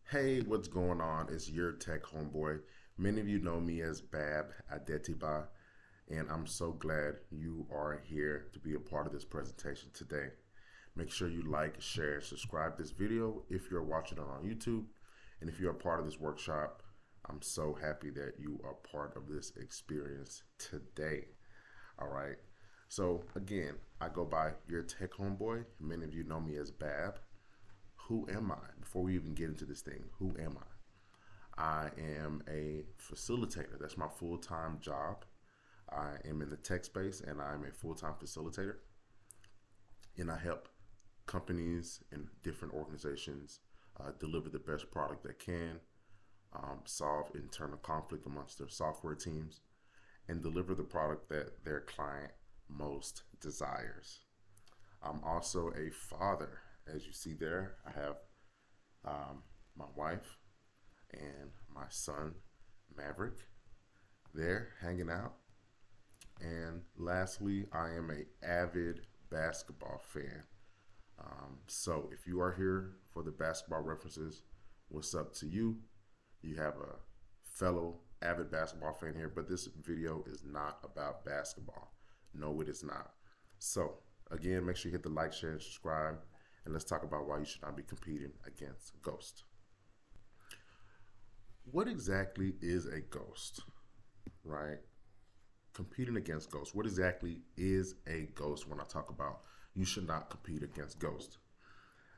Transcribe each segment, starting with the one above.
Hey, what's going on? It's your tech homeboy. Many of you know me as Bab Adetiba, and I'm so glad you are here to be a part of this presentation today. Make sure you like, share, and subscribe this video if you're watching it on YouTube. And if you're a part of this workshop, I'm so happy that you are part of this experience today. All right. So again, I go by your tech homeboy. Many of you know me as Bab. Who am I? Before we even get into this thing, who am I? I am a facilitator. That's my full time job. I am in the tech space and I'm a full time facilitator. And I help companies and different organizations deliver the best product they can, solve internal conflict amongst their software teams, and deliver the product that their client most desires. I'm also a father. As you see there, I have my wife and my son, Maverick, there hanging out. And lastly, I am an avid basketball fan. So if you are here for the basketball references, what's up to you? You have a fellow avid basketball fan here, but this video is not about basketball. No, it is not. So again, make sure you hit the like, share, and subscribe, and let's talk about why you should not be competing against Ghost. What exactly is a ghost, right? Competing against Ghost. What exactly is a ghost when I talk about you should not compete against Ghost?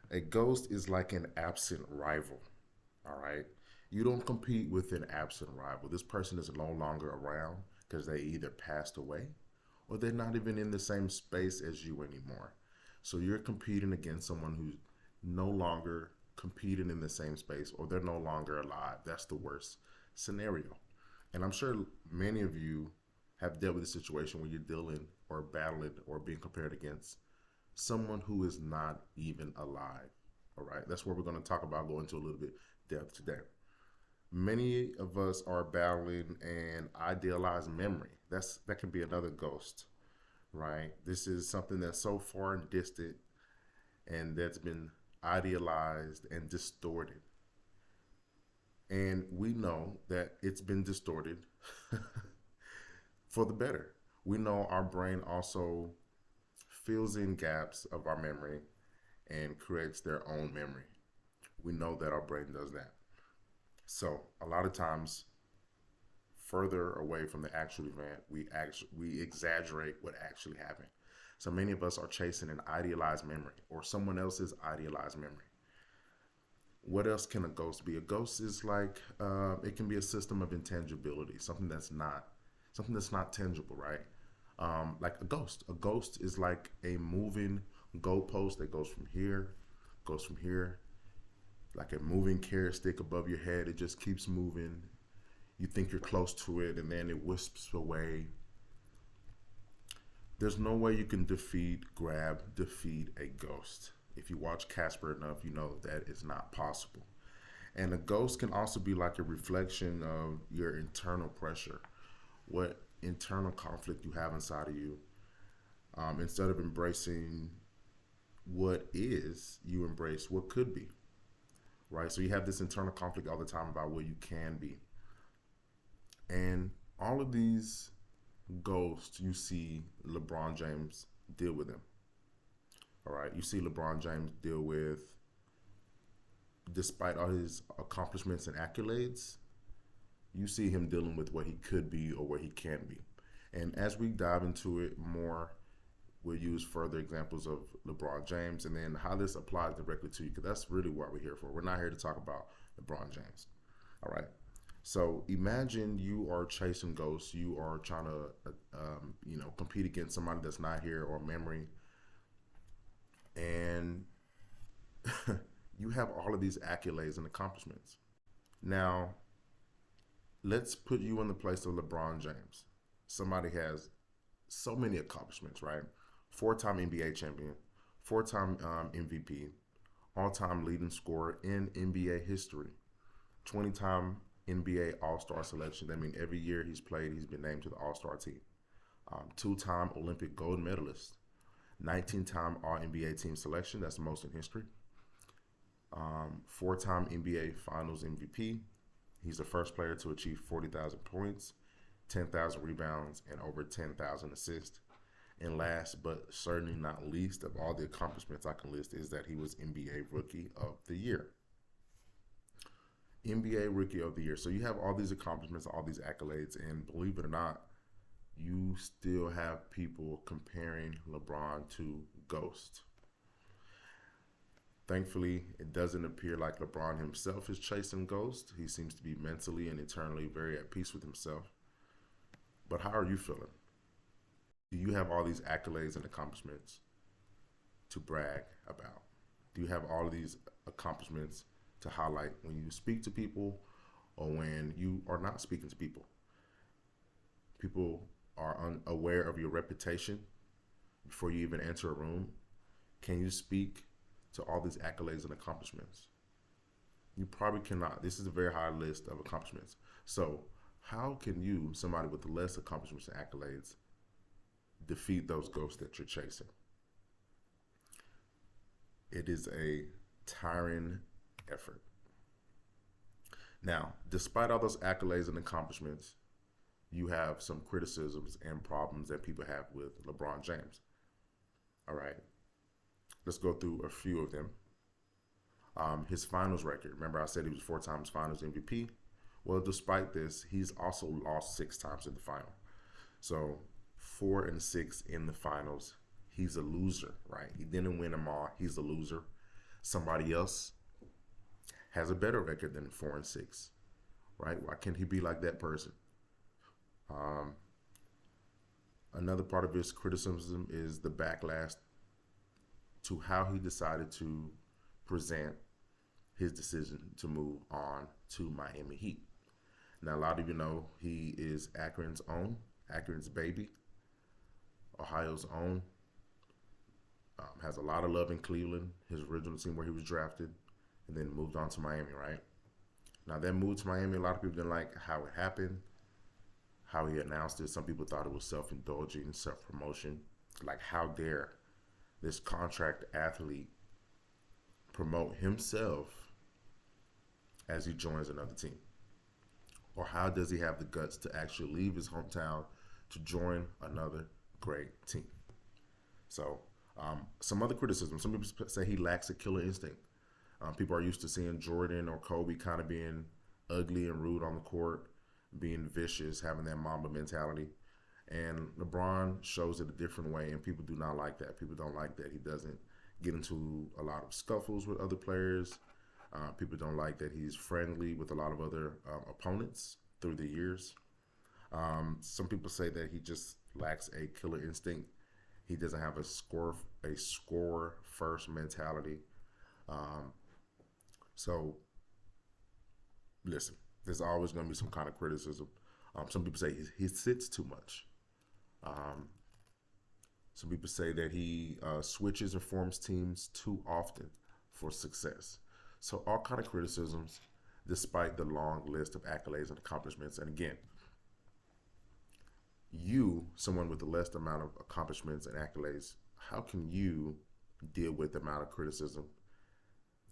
A ghost is like an absent rival, all right? You don't compete with an absent rival. This person is no longer around because they either passed away or they're not even in the same space as you anymore. So you're competing against someone who's no longer competing in the same space or they're no longer alive. That's the worst scenario. And I'm sure many of you have dealt with a situation where you're dealing or battling or being compared against someone who is not even alive. All right, that's what we're going to talk about, go into a little bit depth today. Many of us are battling an idealized memory. That can be another ghost, right? This is something that's so far and distant and that's been idealized and distorted. And we know that it's been distorted for the better. We know our brain also fills in gaps of our memory and creates their own memory. We know that our brain does that. So a lot of times, further away from the actual event, we exaggerate what actually happened. So many of us are chasing an idealized memory or someone else's idealized memory. What else can a ghost be? A ghost is like it can be a system of intangibility, something that's not tangible, right? Like a ghost. A ghost is like a moving goalpost that goes from here, like a moving carrot stick above your head. It just keeps moving. You think you're close to it, and then it wisps away. There's no way you can defeat a ghost. If you watch Casper enough, you know that is not possible. And a ghost can also be like a reflection of your internal pressure, what internal conflict you have inside of you. Instead of embracing what is, you embrace what could be, right? So you have this internal conflict all the time about what you can be. And all of these ghosts, you see LeBron James deal with them. All right, you see LeBron James deal with, despite all his accomplishments and accolades, you see him dealing with what he could be or what he can be. And as we dive into it more, we'll use further examples of LeBron James and then how this applies directly to you, because that's really what we're here for. We're not here to talk about LeBron James. All right. So imagine you are chasing ghosts. You are trying to, compete against somebody that's not here or memory, and you have all of these accolades and accomplishments. Now, let's put you in the place of LeBron James. Somebody has so many accomplishments, right? Four-time NBA champion, four-time MVP, all-time leading scorer in NBA history, 20-time NBA All-Star selection. That means every year he's played, he's been named to the All-Star team. Two-time Olympic gold medalist, 19-time All-NBA team selection. That's the most in history. Four-time NBA Finals MVP. He's the first player to achieve 40,000 points, 10,000 rebounds, and over 10,000 assists. And last but certainly not least of all the accomplishments I can list is that he was NBA Rookie of the Year. NBA Rookie of the Year. So you have all these accomplishments, all these accolades, and believe it or not, you still have people comparing LeBron to Ghost. Thankfully, it doesn't appear like LeBron himself is chasing Ghost. He seems to be mentally and internally very at peace with himself. But how are you feeling? Do you have all these accolades and accomplishments to brag about? Do you have all of these accomplishments to highlight when you speak to people or when you are not speaking to people? People are unaware of your reputation before you even enter a room. Can you speak to all these accolades and accomplishments? You probably cannot. This is a very high list of accomplishments. So how can you, somebody with less accomplishments and accolades, defeat those ghosts that you're chasing? It is a tiring effort. Now, despite all those accolades and accomplishments, you have some criticisms and problems that people have with LeBron James. All right. Let's go through a few of them. His finals record. Remember I said he was 4 times finals MVP? Well, despite this, he's also lost 6 times in the final. So 4 and 6 in the finals. He's a loser, right? He didn't win them all. He's a loser. Somebody else has a better record than 4 and 6, right? Why can't he be like that person? Another part of his criticism is the backlash to how he decided to present his decision to move on to Miami Heat. Now, a lot of you know he is Akron's own, Akron's baby, Ohio's own. Has a lot of love in Cleveland, his original team where he was drafted, and then moved on to Miami, right? Now, that move to Miami, a lot of people didn't like how it happened, how he announced it. Some people thought it was self-indulging, self-promotion. Like, how dare this contract athlete promote himself as he joins another team? Or how does he have the guts to actually leave his hometown to join another great team? So, some other criticism. Some people say he lacks a killer instinct. People are used to seeing Jordan or Kobe kind of being ugly and rude on the court, being vicious, having that Mamba mentality. And LeBron shows it a different way, and people do not like that. People don't like that he doesn't get into a lot of scuffles with other players. People don't like that he's friendly with a lot of other opponents through the years. Some people say that he just lacks a killer instinct. He doesn't have a score first mentality. So, listen, there's always going to be some kind of criticism. Some people say he sits too much. Some people say that he switches and forms teams too often for success. So all kind of criticisms, despite the long list of accolades and accomplishments. And again, you, someone with the less amount of accomplishments and accolades, how can you deal with the amount of criticism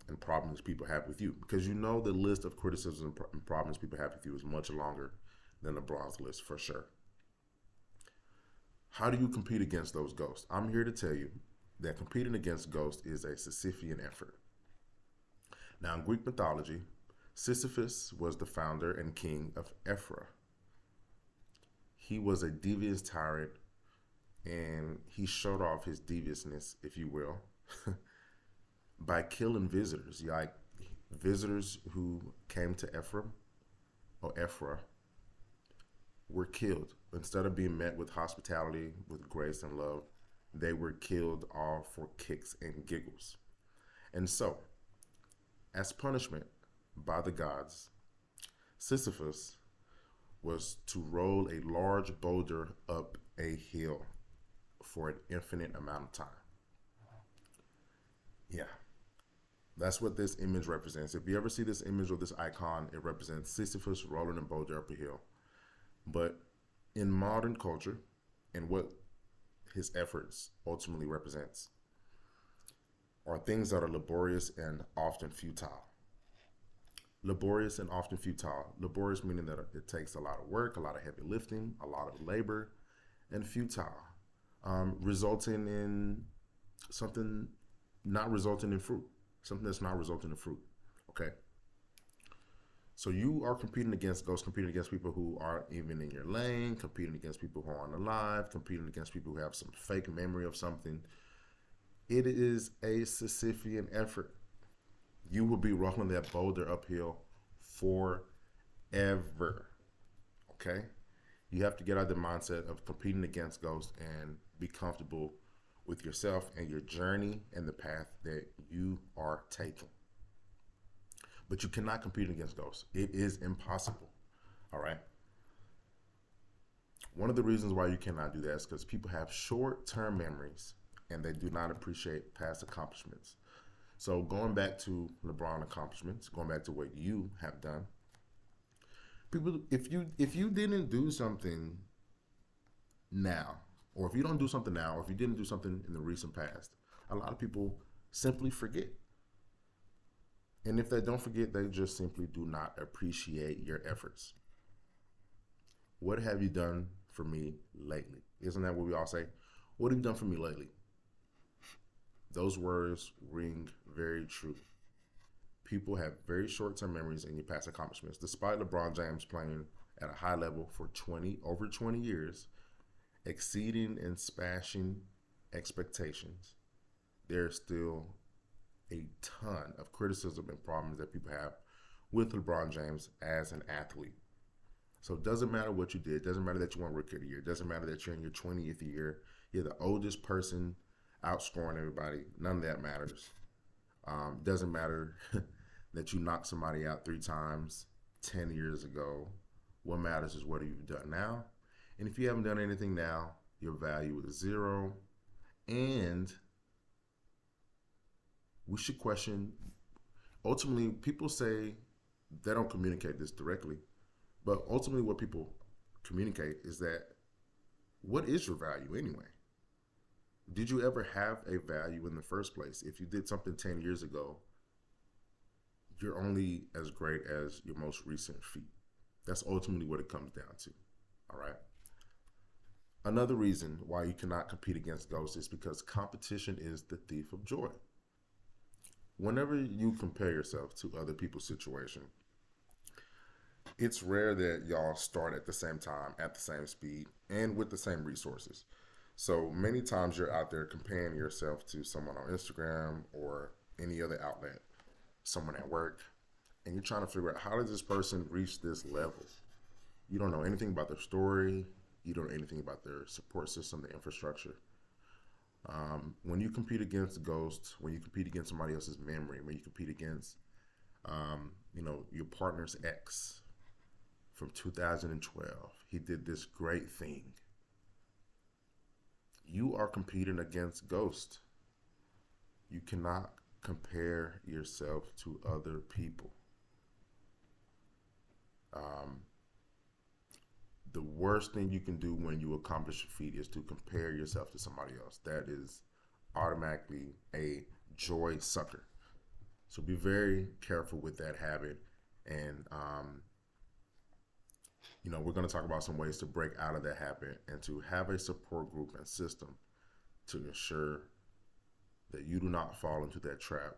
and problems people have with you? Because you know the list of criticisms and problems people have with you is much longer than LeBron's list, for sure. How do you compete against those ghosts? I'm here to tell you that competing against ghosts is a Sisyphean effort. Now, in Greek mythology, Sisyphus was the founder and king of Ephra. He was a devious tyrant, and he showed off his deviousness, if you will, by killing visitors. Like visitors who came to Ephraim or Ephra were killed. Instead of being met with hospitality, with grace and love, they were killed all for kicks and giggles. And so, as punishment by the gods, Sisyphus was to roll a large boulder up a hill for an infinite amount of time. Yeah, that's what this image represents. If you ever see this image or this icon, it represents Sisyphus rolling a boulder up a hill. But in modern culture, and what his efforts ultimately represents, are things that are laborious and often futile. Laborious and often futile. Laborious meaning that it takes a lot of work, a lot of heavy lifting, a lot of labor, and futile, resulting in something not resulting in fruit, something that's not resulting in fruit. Okay. So you are competing against ghosts, competing against people who aren't even in your lane, competing against people who aren't alive, competing against people who have some fake memory of something. It is a Sisyphean effort. You will be rolling that boulder uphill forever. Okay? You have to get out of the mindset of competing against ghosts and be comfortable with yourself and your journey and the path that you are taking. But you cannot compete against ghosts. It is impossible. All right? One of the reasons why you cannot do that is because people have short-term memories and they do not appreciate past accomplishments. So going back to LeBron accomplishments, going back to what you have done, people, if you didn't do something now, or if you don't do something now, or if you didn't do something in the recent past, a lot of people simply forget. And if they don't forget, they just simply do not appreciate your efforts. What have you done for me lately? Isn't that what we all say? What have you done for me lately? Those words ring very true. People have very short-term memories in your past accomplishments. Despite LeBron James playing at a high level for over 20 years, exceeding and smashing expectations, there's still a ton of criticism and problems that people have with LeBron James as an athlete. So it doesn't matter what you did. It doesn't matter that you won Rookie of the Year. It doesn't matter that you're in your 20th year. You're the oldest person outscoring everybody. None of that matters. Doesn't matter that you knocked somebody out 3 times 10 years ago. What matters is what you've done now. And if you haven't done anything now, your value is 0. And we should question, ultimately, people say they don't communicate this directly, but ultimately what people communicate is that, what is your value anyway? Did you ever have a value in the first place? If you did something 10 years ago, you're only as great as your most recent feat. That's ultimately what it comes down to, all right? Another reason why you cannot compete against ghosts is because competition is the thief of joy. Whenever you compare yourself to other people's situation, it's rare that y'all start at the same time, at the same speed, and with the same resources. So many times you're out there comparing yourself to someone on Instagram or any other outlet, someone at work, and you're trying to figure out, how does this person reach this level? You don't know anything about their story. You don't know anything about their support system, the infrastructure. When you compete against ghosts, when you compete against somebody else's memory, when you compete against, your partner's ex from 2012, he did this great thing. You are competing against ghosts. You cannot compare yourself to other people. The worst thing you can do when you accomplish a feat is to compare yourself to somebody else. That is automatically a joy sucker. So be very careful with that habit. And, we're going to talk about some ways to break out of that habit and to have a support group and system to ensure that you do not fall into that trap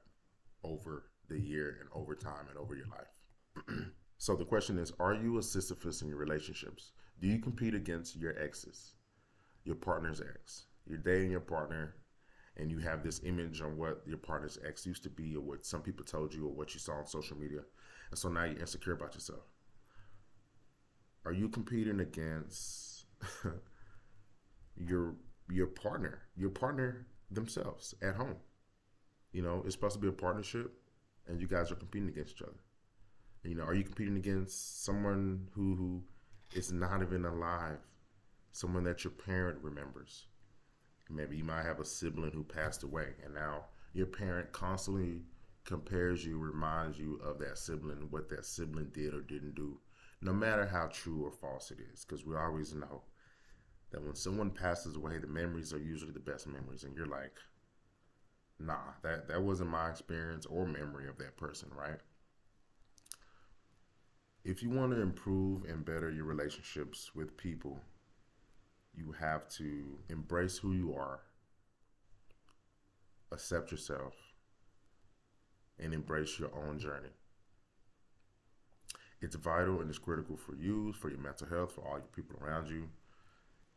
over the year and over time and over your life. So the question is, are you a Sisyphus in your relationships? Do you compete against your exes, your partner's ex? You're dating your partner and you have this image on what your partner's ex used to be, or what some people told you, or what you saw on social media. And so now you're insecure about yourself. Are you competing against your partner themselves at home? It's supposed to be a partnership and you guys are competing against each other. Are you competing against someone who is not even alive? Someone that your parent remembers? Maybe you might have a sibling who passed away, and now your parent constantly compares you, reminds you of that sibling, what that sibling did or didn't do, no matter how true or false it is. Because we always know that when someone passes away, the memories are usually the best memories, and you're like, Nah, that wasn't my experience or memory of that person, right? If you want to improve and better your relationships with people, you have to embrace who you are, accept yourself, and embrace your own journey. It's vital and it's critical for you, for your mental health, for all your people around you.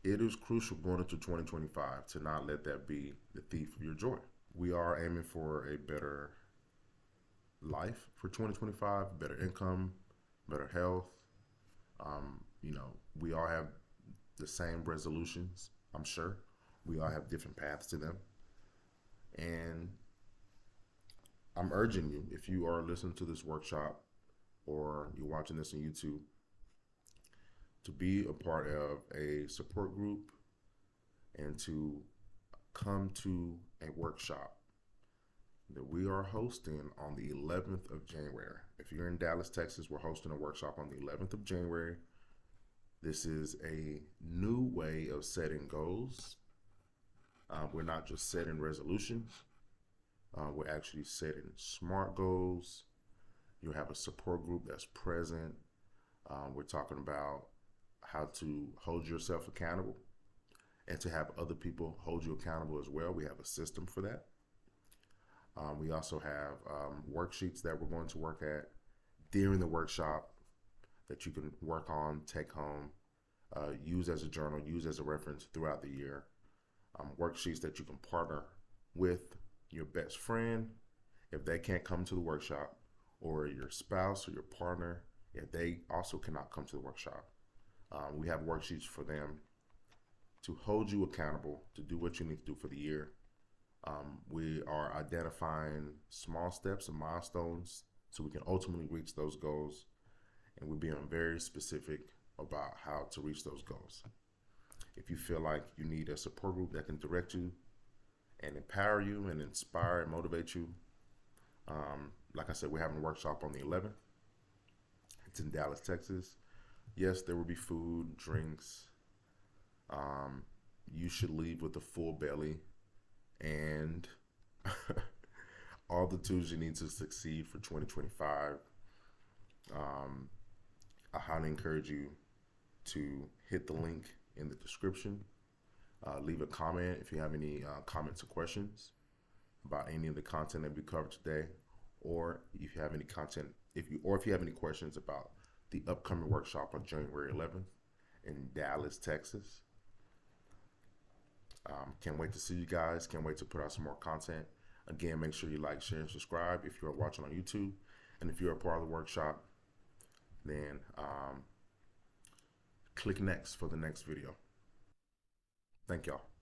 It is crucial going into 2025 to not let that be the thief of your joy. We are aiming for a better life for 2025, better income, better health. We all have the same resolutions, I'm sure. We all have different paths to them. And I'm urging you, if you are listening to this workshop or you're watching this on YouTube, to be a part of a support group and to come to a workshop that we are hosting on the 11th of January. If you're in Dallas, Texas, we're hosting a workshop on the 11th of January. This is a new way of setting goals. We're not just setting resolutions. We're actually setting SMART goals. You'll have a support group that's present. We're talking about how to hold yourself accountable and to have other people hold you accountable as well. We have a system for that. We also have worksheets that we're going to work at during the workshop that you can work on, take home, use as a journal, use as a reference throughout the year. Worksheets that you can partner with your best friend if they can't come to the workshop, or your spouse or your partner if they also cannot come to the workshop. We have worksheets for them to hold you accountable to do what you need to do for the year. We are identifying small steps and milestones so we can ultimately reach those goals, and we're being very specific about how to reach those goals. If you feel like you need a support group that can direct you and empower you and inspire and motivate you, like I said, we're having a workshop on the 11th. It's in Dallas, Texas. Yes, there will be food, drinks. You should leave with a full belly and all the tools you need to succeed for 2025. I highly encourage you to hit the link in the description. Leave a comment if you have any comments or questions about any of the content that we covered today, or if you have any questions about the upcoming workshop on January 11th in Dallas, Texas. Can't wait to see you guys. Can't wait to put out some more content. Again, make sure you like, share, and subscribe if you're watching on YouTube. And if you're a part of the workshop, then click next for the next video. Thank y'all.